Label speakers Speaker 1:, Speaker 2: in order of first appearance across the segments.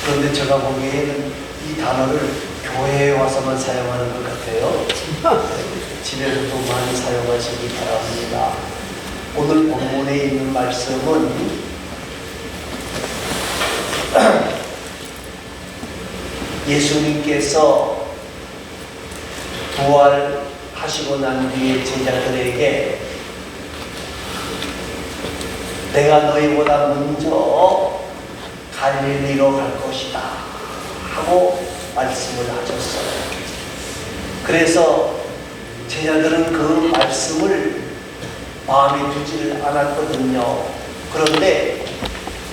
Speaker 1: 그런데 제가 보기에는 이 단어를 교회에 와서만 사용하는 것 같아요. 집에서도 많이 사용하시기 바랍니다. 오늘 본문에 있는 말씀은 예수님께서 부활하시고 난 뒤에 제자들에게 내가 너희보다 먼저 갈릴리로 갈 것이다 하고 말씀을 하셨어요. 그래서 제자들은 그 말씀을 마음에 두지를 않았거든요. 그런데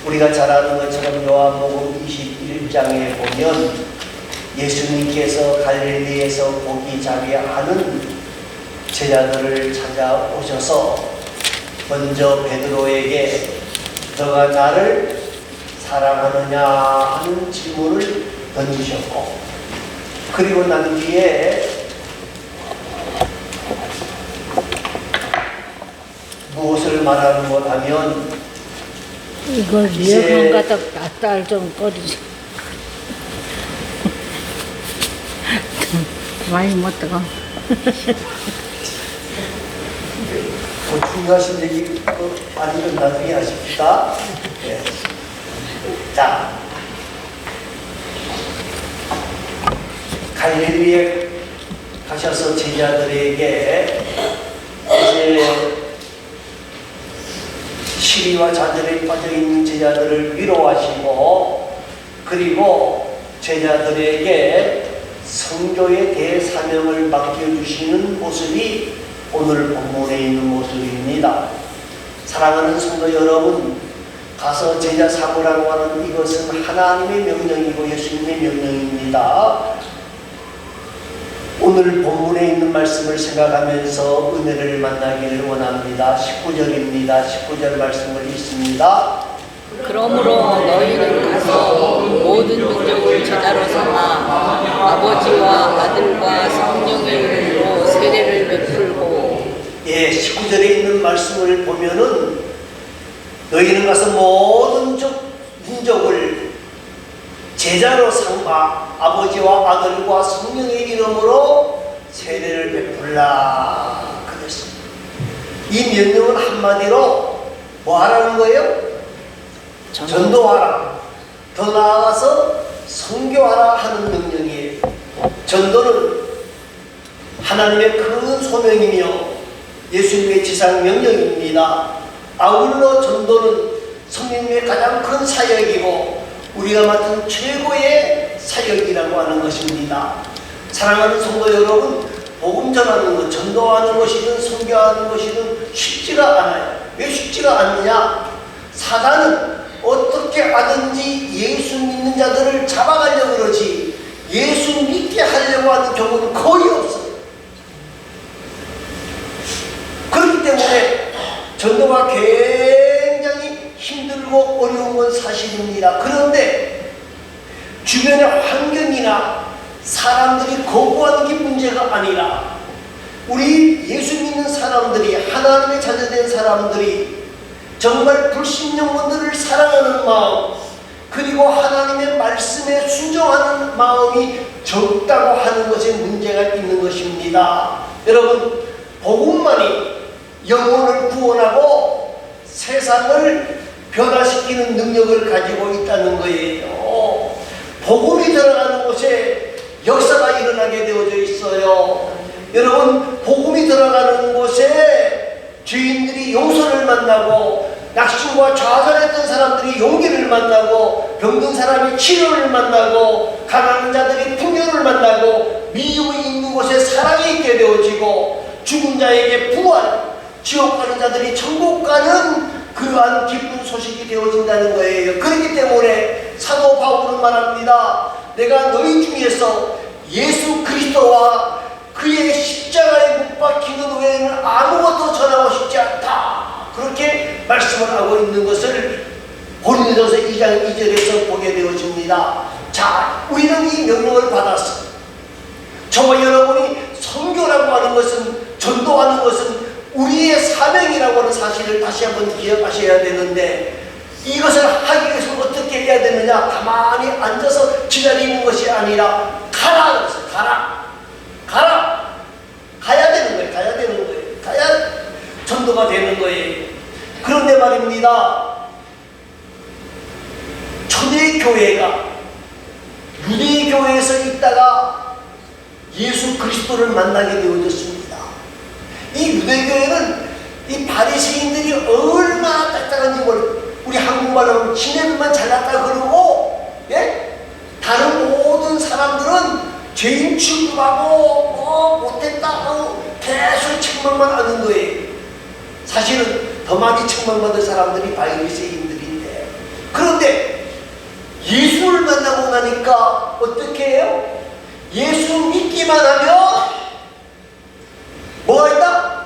Speaker 1: 우리가 잘 아는 것처럼 요한복음 21장에 보면 예수님께서 갈릴리에서 고기 잡이하는 제자들을 찾아오셔서 먼저 베드로에게 너가 나를 사랑하느냐 하는 질문을 던지셨고, 그리고 난 뒤에 무엇을 말하는 것 하면
Speaker 2: 이걸 미역한 갖다 딸 좀 꺼주지. 많이 못 뜨거.
Speaker 1: 중요하신 얘기 아니면 나중에 하십시다. 네. 자, 갈릴리에 가셔서 제자들에게 이제 시리와 좌절에 빠져있는 제자들을 위로하시고, 그리고 제자들에게 성교의 대사명을 맡겨주시는 모습이 오늘 본문에 있는 모습입니다. 사랑하는 성도 여러분, 가서 제자 삼으라고 하는 이것은 하나님의 명령이고 예수님의 명령입니다. 오늘 본문에 있는 말씀을 생각하면서 은혜를 만나기를 원합니다. 19절입니다. 19절 말씀을 읽습니다.
Speaker 3: 그러므로 너희는 가서 모든 민족을 제자로 삼아 아버지와 아들과 성령의 이름으로 세례를 베풀고.
Speaker 1: 예, 19절에 있는 말씀을 보면은 너희는 가서 모든 민족을 제자로 삼아 아버지와 아들과 성령의 이름으로 세례를 베풀라 그랬습니다. 이 명령은 한마디로 뭐 하라는 거예요? 전도하라. 더 나아가서 선교하라 하는 명령이에요. 전도는 하나님의 큰 소명이며 예수님의 지상 명령입니다. 아울러 전도는 성령님의 가장 큰 사역이고 우리가 맡은 최고의 사역이라고 하는 것입니다. 사랑하는 성도 여러분, 복음 전하는 것, 전도하는 것이든 선교하는 것이든 쉽지가 않아요. 왜 쉽지가 않느냐? 사단은 어떻게 하든지 예수 믿는 자들을 잡아가려고 그러지 예수 믿게 하려고 하는 경우는 거의 없어요. 그렇기 때문에 전도가 굉장히 힘들고 어려운 건 사실입니다. 그런데 주변의 환경이나 사람들이 거부하는 게 문제가 아니라 우리 예수 믿는 사람들이, 하나님의 자녀된 사람들이 정말 불신 영혼들을 사랑하는 마음, 그리고 하나님의 말씀에 순종하는 마음이 적다고 하는 것에 문제가 있는 것입니다. 여러분, 복음만이 영혼을 구원하고 세상을 변화시키는 능력을 가지고 있다는 거예요. 복음이 들어가는 곳에 역사가 일어나게 되어져 있어요. 여러분, 복음이 들어가는 곳에 죄인들이 용서를 만나고 낙심과 좌절했던 사람들이 용기를 만나고 병든 사람이 치료를 만나고 가난한 자들이 풍요를 만나고 미움이 있는 곳에 사랑이 있게 되어지고 죽은 자에게 부활, 지옥 가는 자들이 천국 가는 그러한 기쁜 소식이 되어진다는 거예요. 그렇기 때문에 사도 바울은 말합니다. 내가 너희 중에서 예수 그리스도와 그의 십자가에 못 박히는 외에는 아무것도 전하고 싶지 않다. 그렇게 말씀을 하고 있는 것을 고린도서 2장 2절에서 보게 되어집니다. 자, 우리는 이 명령을 받았어. 저와 여러분이 선교라고 하는 것은, 전도하는 것은 우리의 사명이라고 하는 사실을 다시 한번 기억하셔야 되는데, 이것을 하기 위해서 어떻게 해야 되느냐? 되느냐? 가만히 앉아서 기다리는 것이 아니라 가라 그랬어요. 가라. 가야 되는 거예요. 가야 전도가 되는 거예요. 그런데 말입니다. 초대 교회가 유대 교회에서 있다가 예수 그리스도를 만나게 되어졌습니다. 이 유대 교회는 이 바리새인들이 얼마나 딱딱한지 우리 한국말로 하면 지네들만 잘났다 그러고, 예? 다른 모든 사람들은 죄인 취급하고 못했다 하고 계속 책망만 하는 거예요. 사실은 더 많이 책망받을 사람들이 바리새인들인데, 그런데 예수를 만나고 나니까 어떻게 해요? 예수 믿기만 하면 뭐가 있다?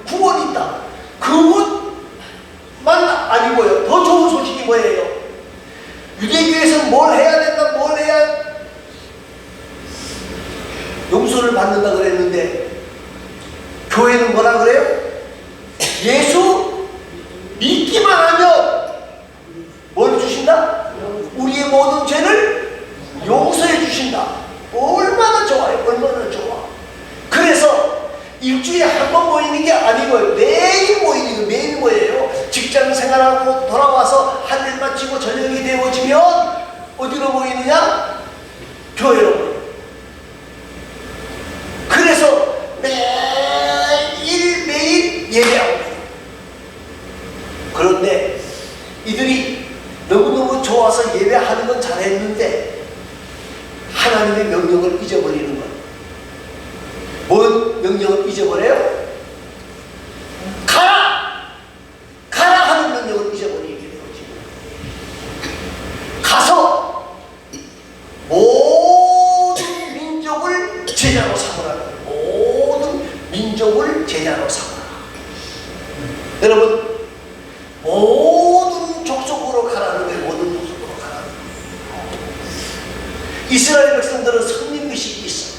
Speaker 1: 구원이 있다. 그것만 아니고요. 더 좋은 소식이 뭐예요? 유대교에서 뭘 해야 된다, 뭘 해야 용서를 받는다 그랬는데, 교회는 뭐라 그래요? 예수 믿기만 하면 뭘 주신다? 우리의 모든 죄를 용서해 주신다. 얼마나 좋아요. 얼마나 좋아. 그래서 일주일에 한 번 모이는 게 아니고요. 매일 모이는 거, 매일 모여요. 직장 생활하고 돌아와서 할 일 마치고 저녁이 되어지면 어디로 모이느냐? 교회로 모여요. 그래서 매일 예배하고 있어요. 그런데 이들이 너무너무 좋아서 예배하는 건 잘했는데 하나님의 명령을 잊어버리는 거예요. 뭔 명령을 잊어버려요? 가라 하는 명령을 잊어버리게 되었지. 가서 모든 민족을 제자로 삼으라. 모든 민족을 제자로 삼으라. 여러분, 모든 족속으로 가라는 거예요. 모든 족속으로 가라는 거예요. 이스라엘 백성들은 성립의식이 있어.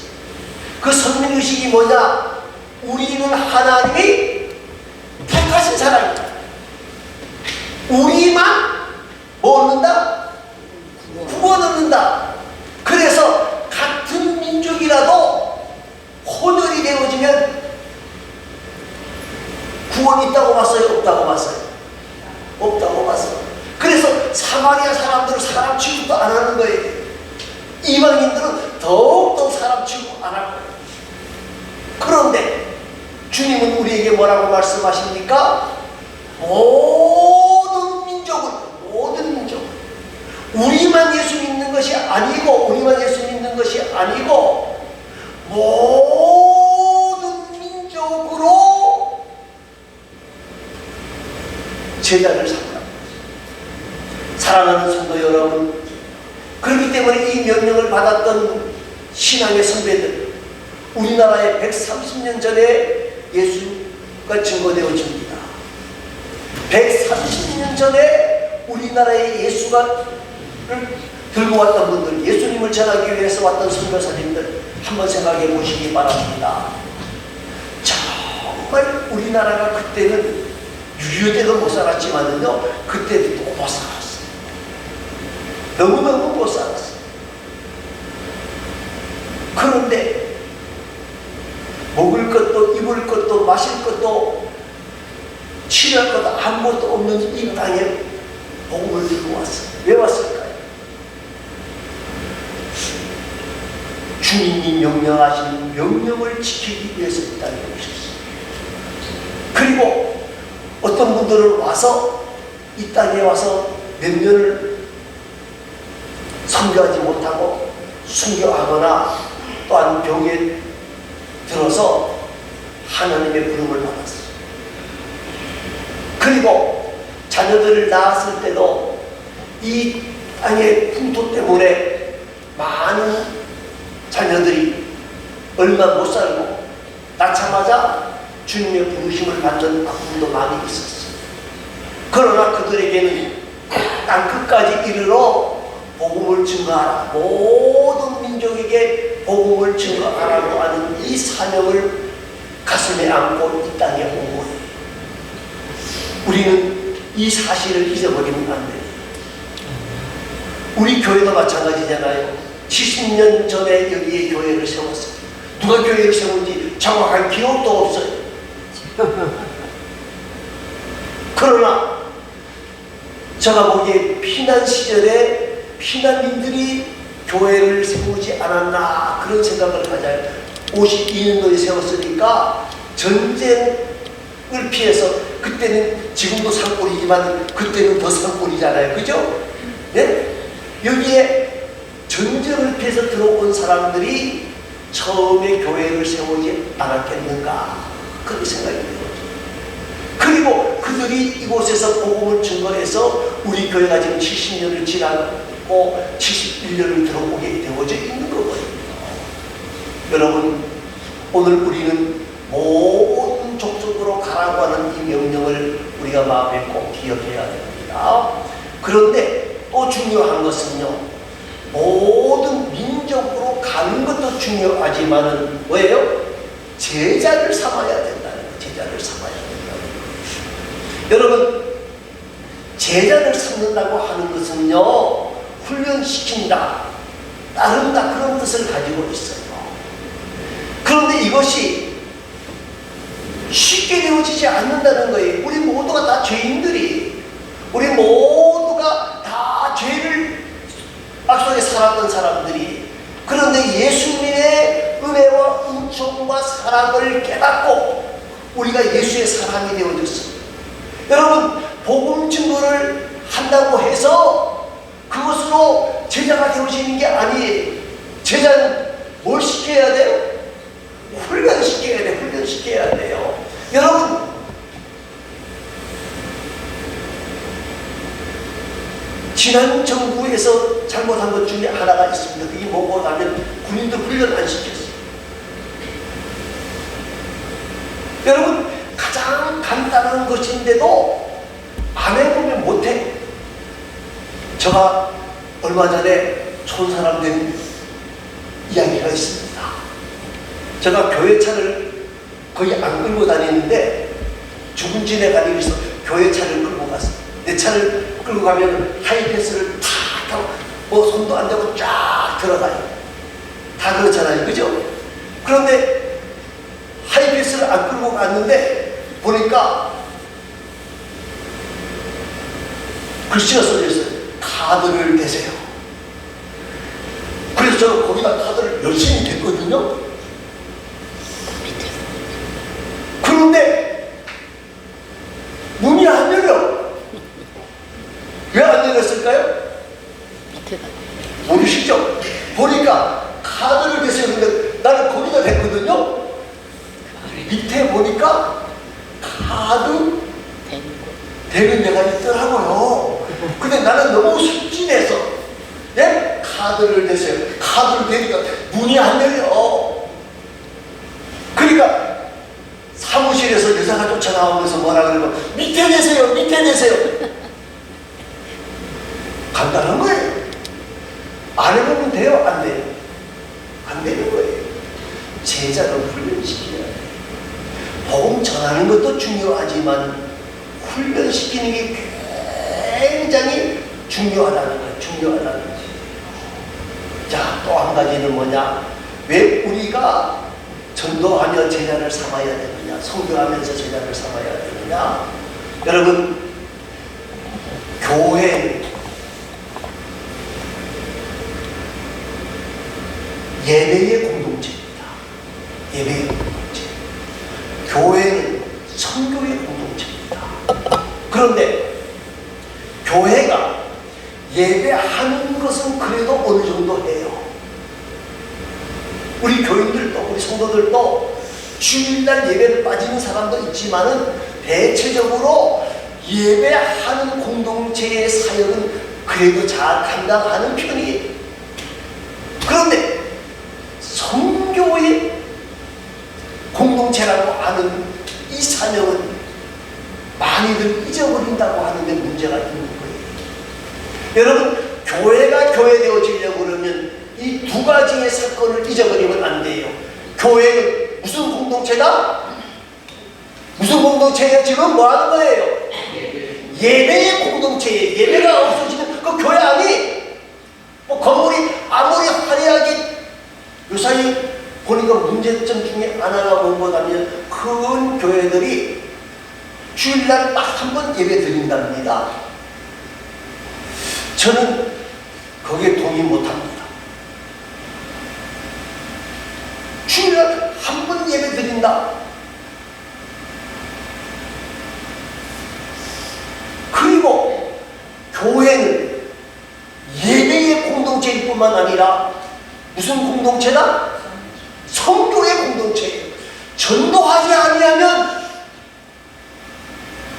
Speaker 1: 그 성립의식이 뭐냐? 우리는 하나님이 택하신 사람이다. 우리만 뭐 얻는다? 구원 얻는다. 그래서 같은 민족이라도 혼혈이 되어지면 구원이 있다고 봤어요? 없다고 봤어요? 없다고 봤어요. 그래서 사마리아 사람들은 사람 취급도 안 하는 거예요. 이방인들은 더욱더 사람 취급 안 하고. 그런데 주님은 우리에게 뭐라고 말씀하십니까? 모든 민족을 우리만 예수 믿는 것이 아니고 모든 민족으로 제자를 삼으라. 사랑하는 성도 여러분, 그렇기 때문에 이 명령을 받았던 신앙의 선배들, 우리나라에 130년 전에 예수가 증거되어집니다. 130년 전에 우리나라에 예수가 들고 왔던 분들, 예수님을 전하기 위해서 왔던 선교사님들 한번 생각해 보시기 바랍니다. 정말 우리나라가 그때는 6.25 때도 못 살았지만요, 그때도 못 살았어요. 너무너무 못 살았어요. 그런데 먹을 것도 입을 것도 마실 것도 치료할 것도 아무것도 없는 이 땅에 복음을 들고 왔어요. 왜 왔을까요? 주님이 명령하신 명령을 지키기 위해서 이 땅에 오셨어요. 그리고 어떤 분들은 와서 이 땅에 와서 몇 년을 선교하지 못하고 순교하거나 또한 병에 들어서 하나님의 부름을 받았어요. 그리고 자녀들을 낳았을 때도 이 땅의 풍토 때문에 많은 자녀들이 얼마 못 살고 낳자마자 주님의 부르심을 받는 아픔도 많이 있었어요. 그러나 그들에게는 땅 끝까지 이르러 복음을 증거하라, 모든 민족에게 복음을 증거하라고 하는 이 사명을 가슴에 안고 이 땅에 온 거예요. 우리는 이 사실을 잊어버리면 안 돼요. 우리 교회도 마찬가지잖아요. 70년 전에 여기에 교회를 세웠어요. 누가 교회를 세운지 정확한 기억도 없어요. 그러나 제가 보기에 피난 시절에 피난민들이 교회를 세우지 않았나 그런 생각을 가져요. 52년도에 세웠으니까 전쟁을 피해서, 그때는 지금도 산골이지만 그때는 더 산골이잖아요. 그죠? 네? 여기에 전쟁을 피해서 들어온 사람들이 처음에 교회를 세우지 않았겠는가 그렇게 생각이 들어요. 그리고 그들이 이곳에서 복음을 증거해서 우리 교회가 지금 70년을 지나고 71년을 들어오게 되어져 있는 거거든요. 여러분, 오늘 우리는 모든 족속으로 가라고 하는 이 명령을 우리가 마음에 꼭 기억해야 됩니다. 그런데 또 중요한 것은요, 모든 민족으로 가는 것도 중요하지만은 뭐예요? 제자를 삼아야 된다는 거예요. 제자를 삼아야 된다는 거예요. 여러분, 제자를 삼는다고 하는 것은요, 훈련시킨다, 따른다, 그런 뜻을 가지고 있어요. 그런데 이것이 쉽게 되어지지 않는다는 거예요. 우리 모두가 다 죄인들이, 우리 모두가 다 죄를 악속에 살았던 사람들이, 그런데 예수님의 은혜와 은총과 사랑을 깨닫고 우리가 예수의 사람이 되어졌습니다. 여러분, 복음 증거를 한다고 해서 그것으로 제자가 되어지는 게 아니에요. 제자는 뭘 시켜야 돼요? 훈련시켜야 돼요. 훈련시켜야 돼요. 여러분, 지난 정부에서 잘못한 것 중에 하나가 있습니다. 그게 뭐고 하면 군인들 훈련 안 시켰어요. 여러분, 가장 간단한 것인데도 안 해보면 못해. 제가 얼마 전에 촌사람 된 이야기가 있습니다. 제가 교회차를 거의 안 끌고 다니는데 죽은 지내 가지고 있어 교회차를 끌고 갔어요. 내 차를 끌고 가면 하이패스를 탁 하고 뭐 손도 안 대고 쫙 들어가요. 다 그렇잖아요. 그죠? 그런데 하이패스를 안 끌고 갔는데 보니까 글씨가 써져 있어요. 카드를 대세요. 그래서 저는 거기다 카드를 열심히 댔거든요. 그런데 문이 안 열려. 왜 안 열렸을까요? 모르시죠? 보니까 카드를 대세요. 근데 나는 거기다 댔거든요. 밑에 보니까 카드 대는 데가 있더라고요. 근데 나는 너무 순진해서, 예? 카드를 대세요. 카드를 대니까 문이 안 열려. 그러니까 사무실에서 여자가 쫓아나오면서 뭐라 그러고, 밑에 내세요, 밑에 내세요. 간단한 거예요. 안 해보면 돼요, 안 돼요? 안 되는 거예요. 제자를 훈련시켜야 돼요. 복음 전하는 것도 중요하지만 훈련시키는 게 굉장히 중요하다는 거예요. 중요하다는 거예요. 자, 또 한 가지는 뭐냐? 왜 우리가 전도하며 제자를 삼아야 되느냐? 선교하면서 제자를 삼아야 되느냐? 여러분, 교회 예배의 공동체입니다. 예배의 공동체. 교회는 선교의 공동체입니다. 그런데 교회가 예배하는 것은 그래도 어느 정도 해요. 우리 교인들도, 우리 성도들도 주일날 예배를 빠지는 사람도 있지만은 대체적으로 예배하는 공동체의 사역은 그래도 잘 감당하는 편이에요. 그런데 선교의 공동체라고 하는 이 사명은 많이들 잊어버린다고 하는데 문제가 있는 거예요. 여러분, 교회가 교회되어지려고 그러면 이 두 가지의 사건을 잊어버리면 안 돼요. 교회는 무슨 공동체다? 무슨 공동체예요? 지금 뭐 하는 거예요? 예배의 공동체예요. 예배가 없어지면 그 교회 아니? 문제점 중에 하나가 뭐냐면 큰 교회들이 주일날 딱 한 번 예배 드린답니다. 저는 거기에 동의 못합니다. 주일날 한 번 예배 드린다. 그리고 교회는 예배의 공동체일 뿐만 아니라 무슨 공동체다? 성도의 공동체예요. 전도하지 아니하면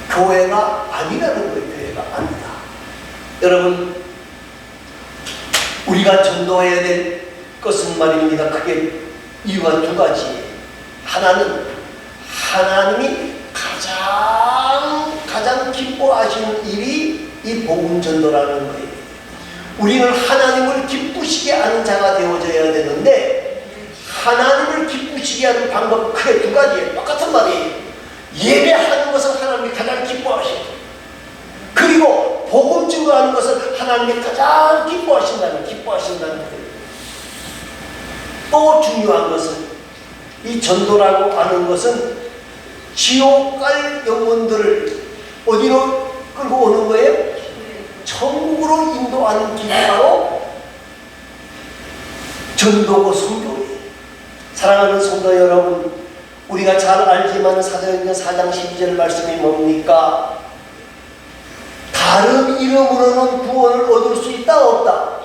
Speaker 1: 교회가 아니라는 거예요. 교회가 아니다. 여러분, 우리가 전도해야 될 것은 말입니다. 크게 이유가 두 가지. 하나는 하나님이 가장 기뻐하시는 일이 이 복음 전도라는 거예요. 우리는 하나님을 기쁘시게 하는 자가 되어져야 되는데 하나님을 기쁘시게 하는 방법은 크게 두 가지예요. 똑같은 말이에요. 예배하는 것은 하나님이 가장 기뻐하시고, 그리고 복음 증거하는 것은 하나님이 가장 기뻐하신다는 거예요. 또 중요한 것은 이 전도라고 하는 것은 지옥 갈 영혼들을 어디로 끌고 오는 거예요? 천국으로 인도하는 길이 바로 전도고 선교예요. 사랑하는 성도 여러분, 우리가 잘 알지만 사도행전 4장 12절 말씀이 뭡니까? 다른 이름으로는 구원을 얻을 수 있다 없다?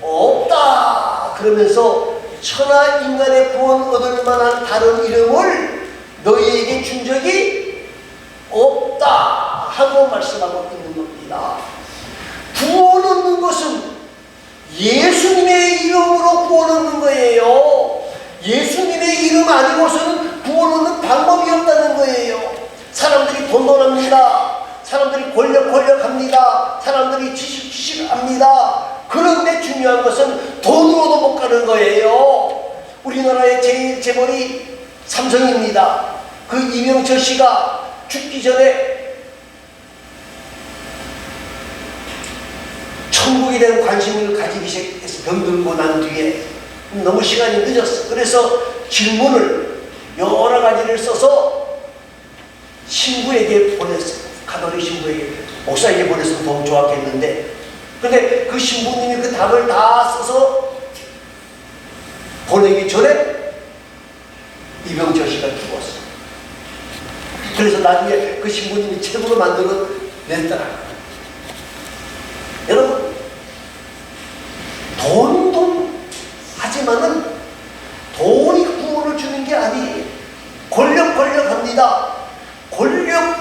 Speaker 1: 없다. 그러면서 천하 인간의 구원 얻을 만한 다른 이름을 너희에게 준 적이 없다 하고 말씀하고 있는 겁니다. 구원 얻는 것은 예수님의 이름으로 구원 얻는 거예요. 예수님의 이름 아니고서는 구원 얻는 방법이 없다는 거예요. 사람들이 돈돈합니다. 사람들이 권력합니다. 사람들이 지식합니다. 그런데 중요한 것은 돈으로도 못 가는 거예요. 우리나라의 제일 재벌이 삼성입니다. 그 이명철 씨가 죽기 전에 천국에 대한 관심을 가지기 시작해서 병들고 난 뒤에 너무 시간이 늦었어. 그래서 질문을 여러 가지를 써서 신부에게 보냈어요. 가톨릭 신부에게, 목사에게 보냈으면 더 좋았겠는데, 근데 그 신부님이 그 답을 다 써서 보내기 전에 이병철 씨가 죽었어. 그래서 나중에 그 신부님이 책으로 만들어 냈더라. 여러분, 돈 하지만은 돈이 구원을 주는 게 아니에요. 권력합니다. 권력,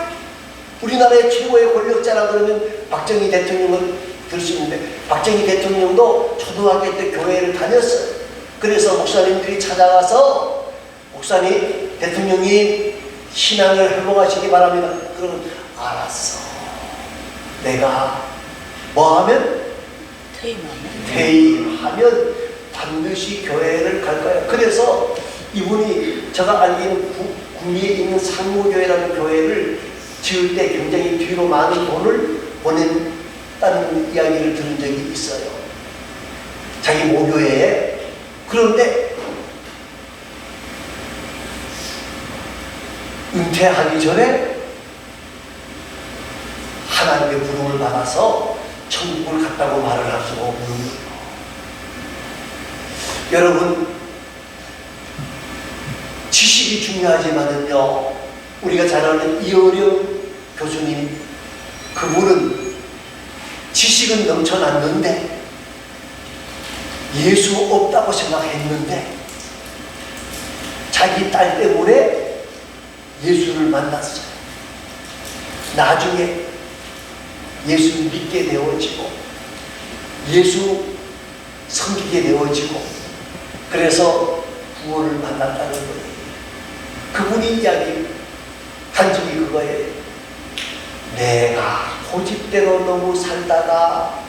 Speaker 1: 우리나라의 최고의 권력자라 그러면 박정희 대통령을 들 수 있는데, 박정희 대통령도 초등학교 때 교회를 다녔어요. 그래서 목사님들이 찾아가서 목사님, 대통령님 신앙을 회복하시기 바랍니다. 그러면 알았어. 내가 뭐 하면? 퇴임하면 반드시 교회를 갈 거야. 그래서 이분이 제가 알기는 구미에 있는 상무교회라는 교회를 지을 때 굉장히 뒤로 많은 돈을 보냈다는 이야기를 들은 적이 있어요. 자기 모교회에. 그런데 은퇴하기 전에 하나님의 부름을 받아서 천국을 갔다고 말을 할 수가 없는 거예요. 여러분, 지식이 중요하지만은요, 우리가 잘 아는 이어령 교수님, 그분은 지식은 넘쳐났는데 예수 없다고 생각했는데 자기 딸 때문에 예수를 만났어요. 나중에 예수 믿게 되어지고 예수 섬기게 되어지고 그래서 구원을 만났다는 거예요. 그분이 이야기 단적이 그거예요. 내가 고집대로 너무 살다가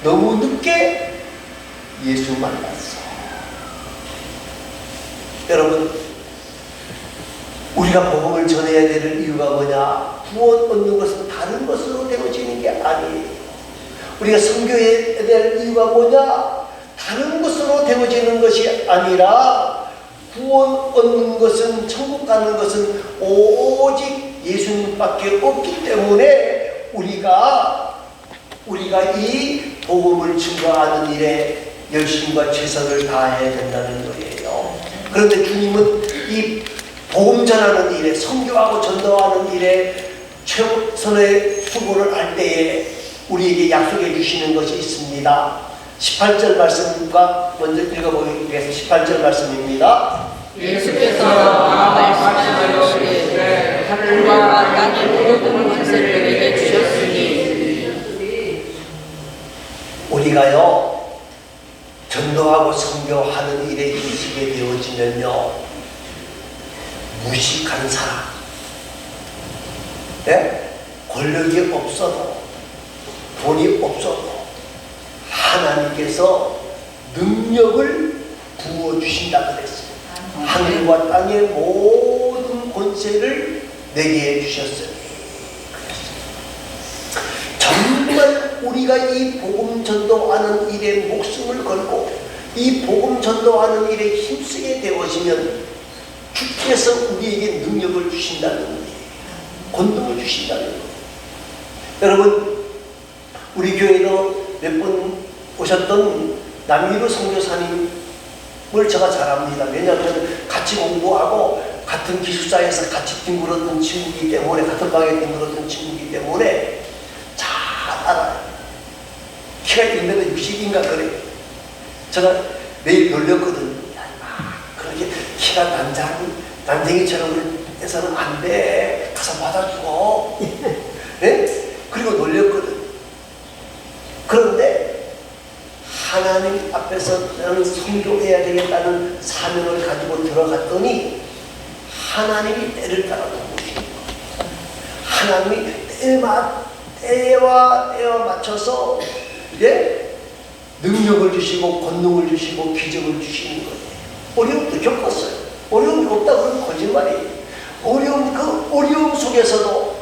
Speaker 1: 너무 늦게 예수 만났어. 여러분, 우리가 복음을 전해야 되는 이유가 뭐냐? 구원 얻는 것은 다른 것으로 되어지는 게 아니에요. 우리가 선교해야 될 이유가 뭐냐? 다른 것으로 되어지는 것이 아니라 구원 얻는 것은, 천국 가는 것은 오직 예수님밖에 없기 때문에 우리가 이 복음을 증거하는 일에 열심과 최선을 다해야 된다는 거예요. 그런데 주님은 이 복음 전하는 일에, 선교하고 전도하는 일에 최선의 수고를 할 때에 우리에게 약속해 주시는 것이 있습니다. 18절 말씀과 먼저 읽어보겠습니다. 18절 말씀입니다.
Speaker 3: 예수께서 말씀하시기를 하늘과 땅의 모든 권세를 내게 주셨으니
Speaker 1: 우리가요 전도하고 선교하는 일에 힘쓰게 되어지면요 무식한 사람, 네? 권력이 없어도 돈이 없어도 하나님께서 능력을 부어주신다 그랬어요. 하늘과 땅의 모든 권세를 내게 해주셨으니 정말 우리가 이 복음 전도하는 일에 목숨을 걸고 이 복음 전도하는 일에 힘쓰게 되어지면 주께서 우리에게 능력을 주신다는 거예요. 권능을 주신다는 거예요. 여러분 우리 교회도 몇 번 오셨던 남미루 선교사님을 제가 잘 압니다. 왜냐하면 같이 공부하고 같은 기숙사에서 같이 뒹굴었던 친구이기 때문에, 같은 방에 뒹굴었던 친구이기 때문에 잘 알아요. 키가 1m 60인가 그래요. 제가 매일 놀렸거든요. 그렇게 키가 난쟁이처럼 해서는 안 돼. 가서 받아주고. 네? 그리고 놀렸거든. 그런데 하나님 앞에서 나는 선교해야 되겠다는 사명을 가지고 들어갔더니 하나님이 때를 따라 도우시는 거예요. 하나님이 때와 맞춰서 능력을 주시고 권능을 주시고 기적을 주시는 거예요. 어려움도 겪었어요. 어려움이 없다 그러면 거짓말이에요. 그 어려움 속에서도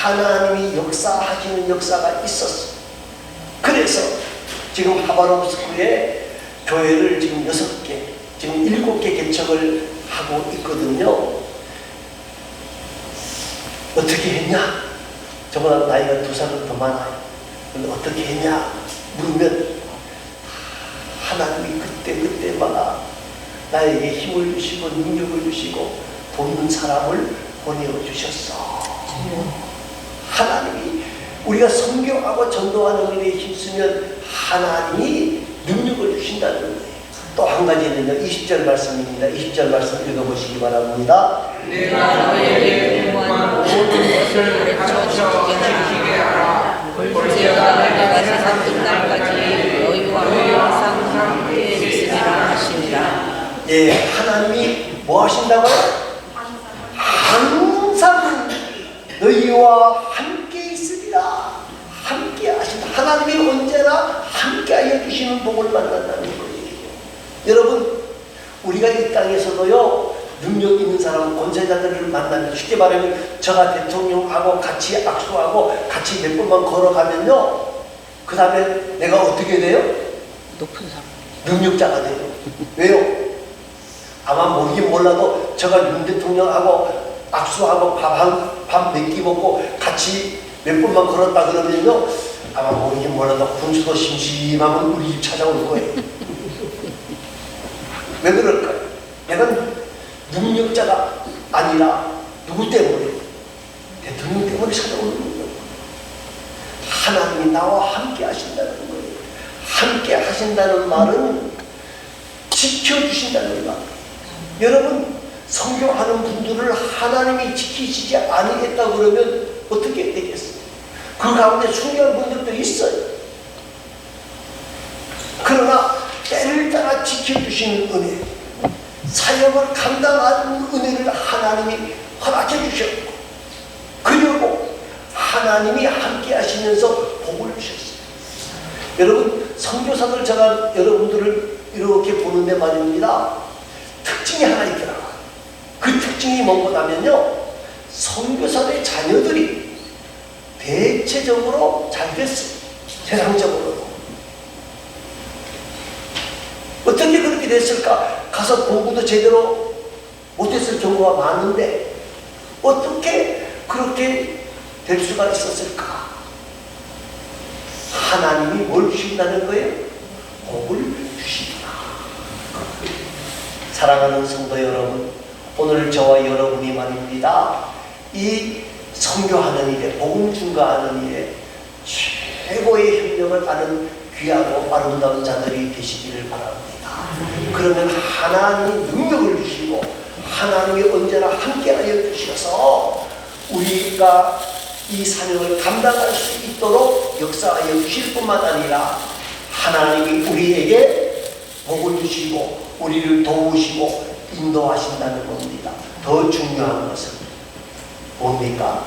Speaker 1: 하나님이 역사하시는 역사가 있었어요. 그래서 지금 하바롭스크에 교회를 지금 6개, 지금 7개 개척을 하고 있거든요. 어떻게 했냐? 저보다 나이가 2살 더 많아요. 근데 어떻게 했냐? 물으면 하나님이 그때마다 나에게 힘을 주시고 능력을 주시고 돕는 사람을 보내주셨어. 하나님이 우리가 선교하고 전도하는 일에 힘쓰면 하나님이 능력을 주신다는 거예요. 또 한 가지는요, 20절 말씀입니다. 20절 말씀 읽어보시기 바랍니다.
Speaker 3: 내가 너에게 공부한 모든 것을 가르쳐 주게 하라. 볼지어다 내가 세상 끝날까지 너희와 항상 함께 있으리라 하시니라.
Speaker 1: 예, 하나님이 뭐 하신다고요? 항상 너희와 함께 있으리라. 함께 하신다. 하나님이 언제나 함께 하여 주시는 복을 만난다는 거예요. 여러분, 우리가 이 땅에서도요, 능력 있는 사람, 권세자들을 만나면, 쉽게 말하면 저가 대통령하고 같이 악수하고 같이 몇 번만 걸어가면요, 그 다음에 내가 어떻게 돼요?
Speaker 3: 높은 사람.
Speaker 1: 능력자가 돼요. 왜요? 아마 모르긴 몰라도 저가 윤 대통령하고 악수하고 밥 몇 끼 먹고 같이 몇 번만 걸었다 그러면요, 아마 모르긴 몰라도 군수도 심심하면 우리 집 찾아올 거예요. 왜 그럴까요? 내가 능력자가 아니라 누구 때문에? 대통령 때문에 찾아오는 거예요. 하나님이 나와 함께 하신다는 거예요. 함께 하신다는 말은 지켜주신다는 말. 여러분, 선교하는 분들을 하나님이 지키시지 아니겠다 그러면 어떻게 되겠어요? 그 가운데 순교한 분들도 있어요. 그러나 때를 따라 지켜주시는 은혜, 사역을 감당하는 은혜를 하나님이 허락해 주셨고, 그리고 하나님이 함께 하시면서 복을 주셨어요. 여러분, 선교사들 제가 여러분들을 이렇게 보는데 말입니다. 특징이 하나 있더라고요. 그 특징이 뭐냐면요, 선교사들의 자녀들이 대체적으로 잘 됐어요. 세상적으로도. 됐을까? 가서 공부도 제대로 못했을 경우가 많은데 어떻게 그렇게 될 수가 있었을까? 하나님이 뭘 주신다는 거예요? 복을 주시구나. 사랑하는 성도 여러분, 오늘 저와 여러분이 말입니다. 이 선교하는 일에, 복음 증거하는 일에 최고의 협력을 하는 귀하고 아름다운 자들이 되시기를 바랍니다. 그러면 하나님이 능력을 주시고 하나님이 언제나 함께하여 주셔서 우리가 이 사명을 감당할 수 있도록 역사하여 주실 뿐만 아니라 하나님이 우리에게 복을 주시고 우리를 도우시고 인도하신다는 겁니다. 더 중요한 것은 뭡니까?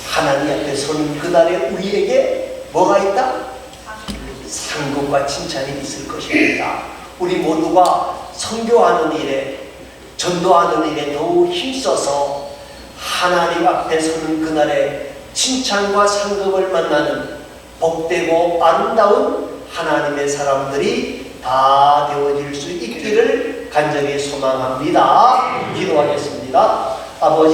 Speaker 1: 하나님 앞에 서는 그날에 우리에게 뭐가 있다? 상급과 칭찬이 있을 것입니다. 우리 모두가 선교하는 일에, 전도하는 일에 더욱 힘써서 하나님 앞에 서는 그날에 칭찬과 상급을 만나는 복되고 아름다운 하나님의 사람들이 다 되어질 수 있기를 간절히 소망합니다. 기도하겠습니다. 아버지